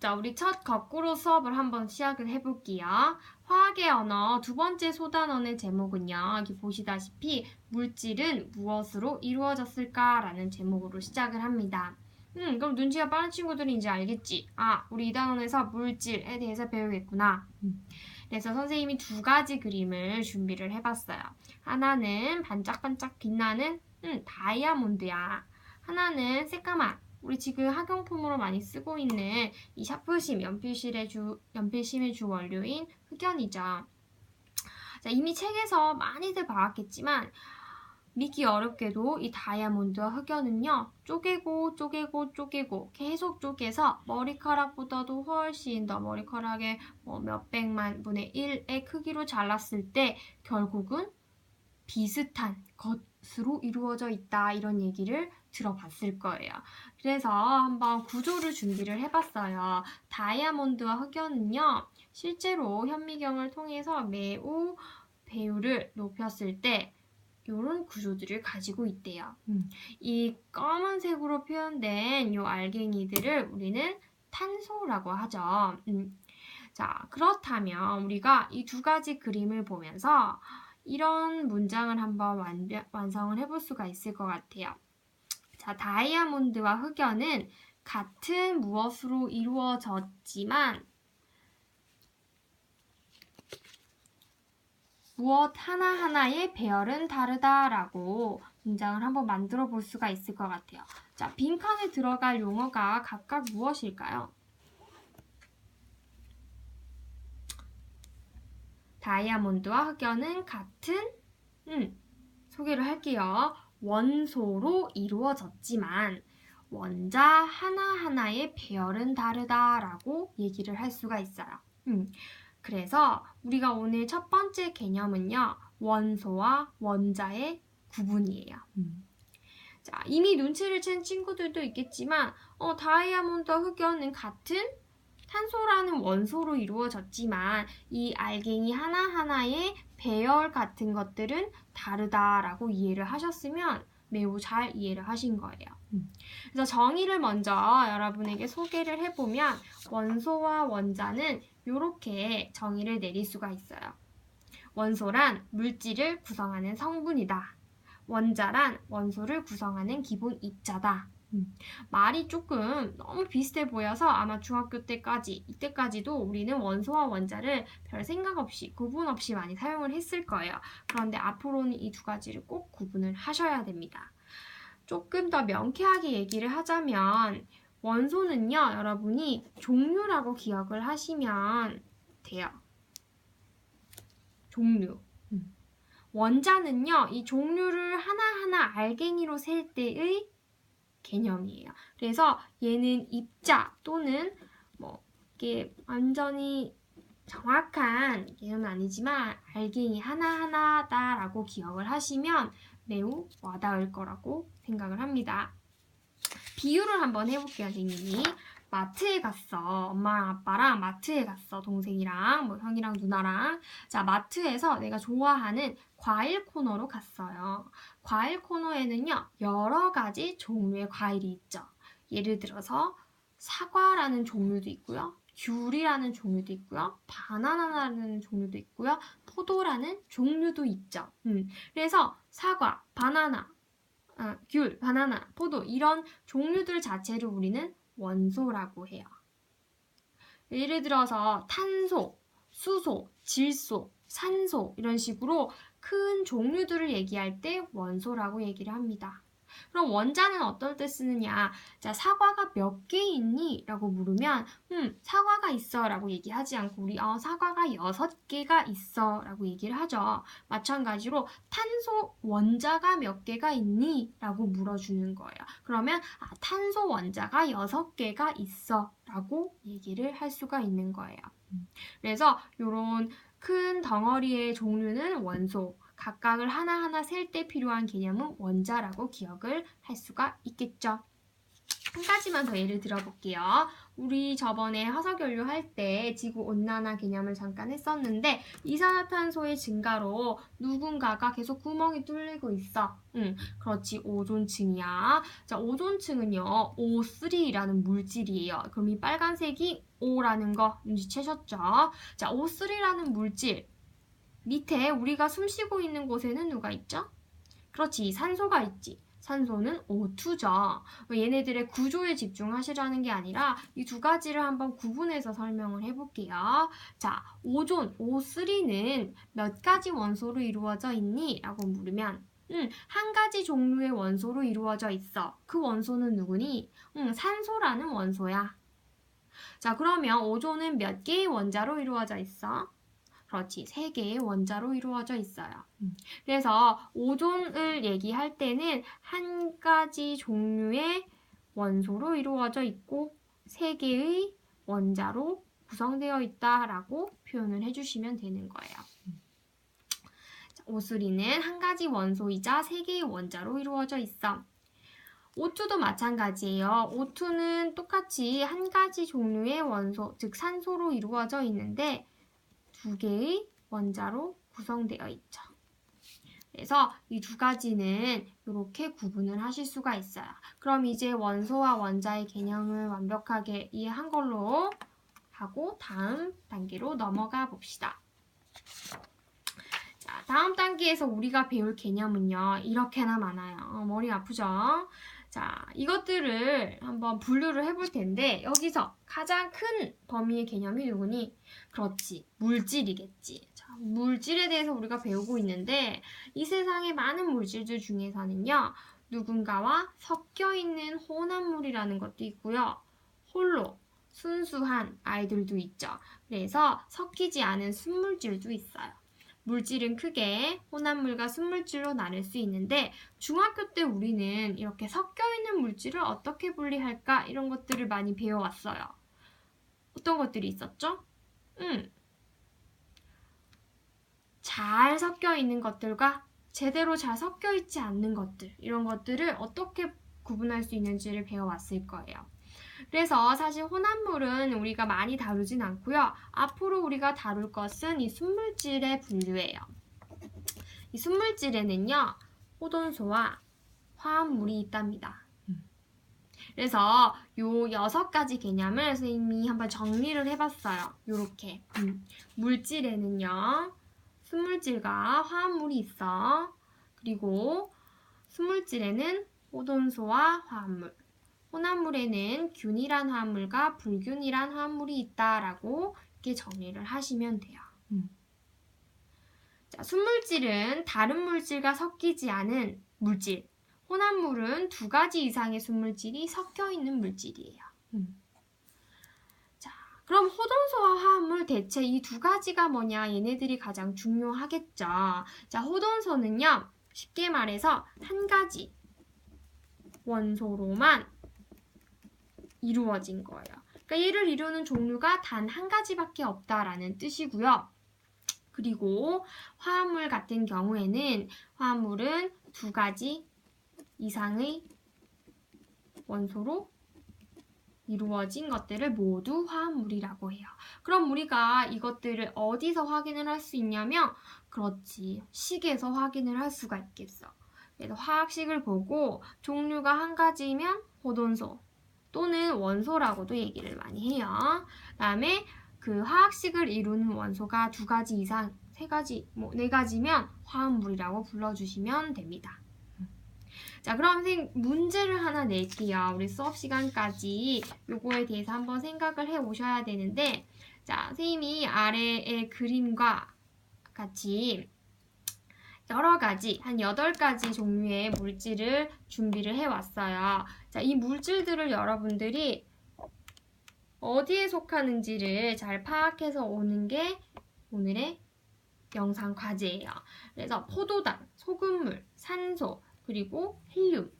자, 우리 첫 거꾸로 수업을 한번 시작을 해볼게요. 화학의 언어 두 번째 소단원의 제목은요. 여기 보시다시피 물질은 무엇으로 이루어졌을까라는 제목으로 시작을 합니다. 그럼 눈치가 빠른 친구들이 이제 알겠지? 아, 우리 이 단원에서 물질에 대해서 배우겠구나. 그래서 선생님이 두 가지 그림을 준비를 해봤어요. 하나는 반짝반짝 빛나는 다이아몬드야. 하나는 새까만 우리 지금 학용품으로 많이 쓰고 있는 이 샤프심, 연필심의 주 원료인 흑연이죠. 자, 이미 책에서 많이들 봐왔겠지만 믿기 어렵게도 이 다이아몬드와 흑연은요, 쪼개고 계속 쪼개서 머리카락보다도 훨씬 더 머리카락의 몇백만 분의 1의 크기로 잘랐을 때 결국은 비슷한 것으로 이루어져 있다, 이런 얘기를 들어봤을 거예요. 그래서 한번 구조를 준비를 해봤어요. 다이아몬드와 흑연은요, 실제로 현미경을 통해서 매우 배율을 높였을 때 이런 구조들을 가지고 있대요. 이 검은색으로 표현된 이 알갱이들을 우리는 탄소라고 하죠. 자, 그렇다면 우리가 이 두 가지 그림을 보면서 이런 문장을 한번 완성을 해볼 수가 있을 것 같아요. 자, 다이아몬드와 흑연은 같은 무엇으로 이루어졌지만 무엇 하나하나의 배열은 다르다라고 문장을 한번 만들어 볼 수가 있을 것 같아요. 자, 빈칸에 들어갈 용어가 각각 무엇일까요? 다이아몬드와 흑연은 같은 소개를 할게요. 원소로 이루어졌지만 원자 하나하나의 배열은 다르다라고 얘기를 할 수가 있어요. 그래서 우리가 오늘 첫 번째 개념은요. 원소와 원자의 구분이에요. 자, 이미 눈치를 챈 친구들도 있겠지만 다이아몬드와 흑연은 같은 탄소라는 원소로 이루어졌지만 이 알갱이 하나하나의 배열 같은 것들은 다르다라고 이해를 하셨으면 매우 잘 이해를 하신 거예요. 그래서 정의를 먼저 여러분에게 소개를 해보면 원소와 원자는 이렇게 정의를 내릴 수가 있어요. 원소란 물질을 구성하는 성분이다. 원자란 원소를 구성하는 기본 입자다. 말이 조금 너무 비슷해 보여서 아마 중학교 때까지, 이때까지도 우리는 원소와 원자를 별 생각 없이, 구분 없이 많이 사용을 했을 거예요. 그런데 앞으로는 이 두 가지를 꼭 구분을 하셔야 됩니다. 조금 더 명쾌하게 얘기를 하자면 원소는요, 여러분이 종류라고 기억을 하시면 돼요. 종류. 원자는요, 이 종류를 하나하나 알갱이로 셀 때의 개념이에요. 그래서 얘는 입자 또는 이게 완전히 정확한 개념은 아니지만 알갱이 하나하나다라고 기억을 하시면 매우 와닿을 거라고 생각을 합니다. 비유를 한번 해볼게요, 선생님이. 마트에 갔어. 엄마랑 아빠랑 마트에 갔어. 동생이랑 형이랑 누나랑. 자, 마트에서 내가 좋아하는 과일 코너로 갔어요. 과일 코너에는요, 여러 가지 종류의 과일이 있죠. 예를 들어서 사과라는 종류도 있고요. 귤이라는 종류도 있고요. 바나나라는 종류도 있고요. 포도라는 종류도 있죠. 그래서 사과, 바나나, 귤, 바나나, 포도 이런 종류들 자체를 우리는 원소라고 해요. 예를 들어서 탄소, 수소, 질소, 산소 이런 식으로 큰 종류들을 얘기할 때 원소라고 얘기를 합니다. 그럼 원자는 어떨 때 쓰느냐? 자, 사과가 몇 개 있니? 라고 물으면 사과가 있어 라고 얘기하지 않고 우리 사과가 6개가 있어 라고 얘기를 하죠. 마찬가지로 탄소 원자가 몇 개가 있니? 라고 물어주는 거예요. 그러면 탄소 원자가 6개가 있어 라고 얘기를 할 수가 있는 거예요. 그래서 이런 큰 덩어리의 종류는 원소, 각각을 하나하나 셀 때 필요한 개념은 원자라고 기억을 할 수가 있겠죠. 한 가지만 더 예를 들어볼게요. 우리 저번에 화석연료 할 때 지구온난화 개념을 잠깐 했었는데 이산화탄소의 증가로 누군가가 계속 구멍이 뚫리고 있어. 그렇지. 오존층이야. 자, 오존층은요. O3라는 물질이에요. 그럼 이 빨간색이 O라는 거 눈치채셨죠? 자, O3라는 물질 밑에 우리가 숨쉬고 있는 곳에는 누가 있죠? 그렇지. 산소가 있지. 산소는 O2죠. 얘네들의 구조에 집중하시라는 게 아니라 이 두 가지를 한번 구분해서 설명을 해볼게요. 자, 오존, O3는 몇 가지 원소로 이루어져 있니? 라고 물으면 한 가지 종류의 원소로 이루어져 있어. 그 원소는 누구니? 산소라는 원소야. 자, 그러면 오존은 몇 개의 원자로 이루어져 있어? 그렇지. 3개의 원자로 이루어져 있어요. 그래서 오존을 얘기할 때는 한 가지 종류의 원소로 이루어져 있고 3개의 원자로 구성되어 있다라고 표현을 해주시면 되는 거예요. O3는 한 가지 원소이자 3개의 원자로 이루어져 있어. O2도 마찬가지예요. O2는 똑같이 한 가지 종류의 원소, 즉 산소로 이루어져 있는데 2개의 원자로 구성되어 있죠. 그래서 이 두 가지는 이렇게 구분을 하실 수가 있어요. 그럼 이제 원소와 원자의 개념을 완벽하게 이해한 걸로 하고 다음 단계로 넘어가 봅시다. 자, 다음 단계에서 우리가 배울 개념은요. 이렇게나 많아요. 머리 아프죠? 자, 이것들을 한번 분류를 해볼 텐데 여기서 가장 큰 범위의 개념이 누구니? 그렇지, 물질이겠지. 자, 물질에 대해서 우리가 배우고 있는데 이 세상의 많은 물질들 중에서는요. 누군가와 섞여 있는 혼합물이라는 것도 있고요. 홀로 순수한 아이들도 있죠. 그래서 섞이지 않은 순물질도 있어요. 물질은 크게 혼합물과 순물질로 나눌 수 있는데 중학교 때 우리는 이렇게 섞여있는 물질을 어떻게 분리할까 이런 것들을 많이 배워왔어요. 어떤 것들이 있었죠? 잘 섞여있는 것들과 제대로 잘 섞여있지 않는 것들 이런 것들을 어떻게 구분할 수 있는지를 배워왔을 거예요. 그래서 사실 혼합물은 우리가 많이 다루진 않고요. 앞으로 우리가 다룰 것은 이 순물질의 분류예요. 이 순물질에는요. 호돈소와 화합물이 있답니다. 그래서 요 6가지 개념을 선생님이 한번 정리를 해봤어요. 요렇게 물질에는요. 순물질과 화합물이 있어. 그리고 순물질에는 호돈소와 화합물 혼합물에는 균일한 화합물과 불균일한 화합물이 있다라고 이렇게 정리를 하시면 돼요. 자, 순물질은 다른 물질과 섞이지 않은 물질, 혼합물은 2가지 이상의 순물질이 섞여 있는 물질이에요. 자, 그럼 호돈소와 화합물 대체 이 2가지가 뭐냐? 얘네들이 가장 중요하겠죠. 자, 호돈소는요, 쉽게 말해서 한 가지 원소로만 이루어진 거예요. 그러니까 얘를 이루는 종류가 단 한 가지밖에 없다라는 뜻이고요. 그리고 화합물 같은 경우에는 화합물은 2가지 이상의 원소로 이루어진 것들을 모두 화합물이라고 해요. 그럼 우리가 이것들을 어디서 확인을 할 수 있냐면 그렇지, 식에서 확인을 할 수가 있겠어. 그래서 화학식을 보고 종류가 한 가지면 호돈소 또는 원소라고도 얘기를 많이 해요. 그다음에 그 화학식을 이루는 원소가 2가지 이상, 3가지, 4가지면 화합물이라고 불러주시면 됩니다. 자, 그럼 선생님 문제를 하나 낼게요. 우리 수업 시간까지 요거에 대해서 한번 생각을 해 오셔야 되는데, 자, 선생님이 아래의 그림과 같이 여러 가지, 한 8가지 종류의 물질을 준비를 해왔어요. 자, 이 물질들을 여러분들이 어디에 속하는지를 잘 파악해서 오는 게 오늘의 영상 과제예요. 그래서 포도당, 소금물, 산소, 그리고 헬륨,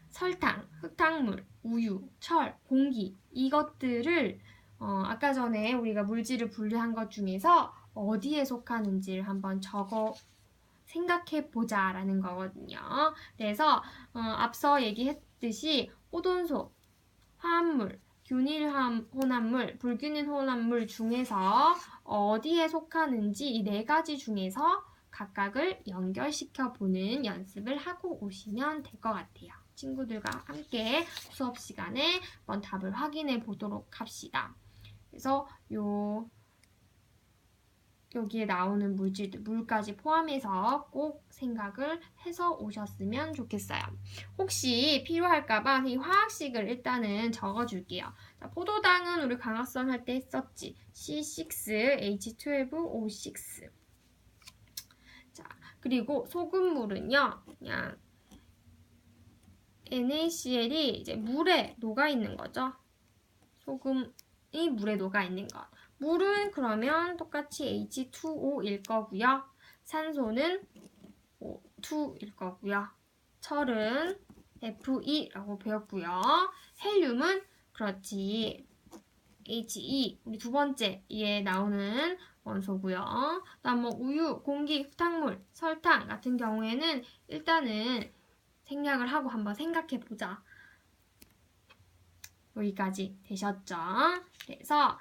설탕, 흙탕물, 우유, 철, 공기 이것들을 아까 전에 우리가 물질을 분류한 것 중에서 어디에 속하는지를 한번 적어 생각해 보자라는 거거든요. 그래서 앞서 뜻이 오돈소, 화합물, 균일 혼합물, 불균일 혼합물 중에서 어디에 속하는지 이 네 가지 중에서 각각을 연결시켜 보는 연습을 하고 오시면 될 것 같아요. 친구들과 함께 수업 시간에 한번 답을 확인해 보도록 합시다. 그래서 여기에 나오는 물질들, 물까지 포함해서 꼭 생각을 해서 오셨으면 좋겠어요. 혹시 필요할까봐 이 화학식을 일단은 적어줄게요. 자, 포도당은 우리 광합성 할 때 했었지. C6H12O6. 자, 그리고 소금물은요, 그냥 NaCl이 이제 물에 녹아 있는 거죠. 소금이 물에 녹아 있는 것. 물은 그러면 똑같이 H2O일 거고요. 산소는 O2일 거고요. 철은 Fe라고 배웠고요. 헬륨은 그렇지 He, 우리 두 번째에 나오는 원소고요. 그다음 뭐 우유, 공기, 흙탕물, 설탕 같은 경우에는 일단은 생략을 하고 한번 생각해 보자. 여기까지 되셨죠? 그래서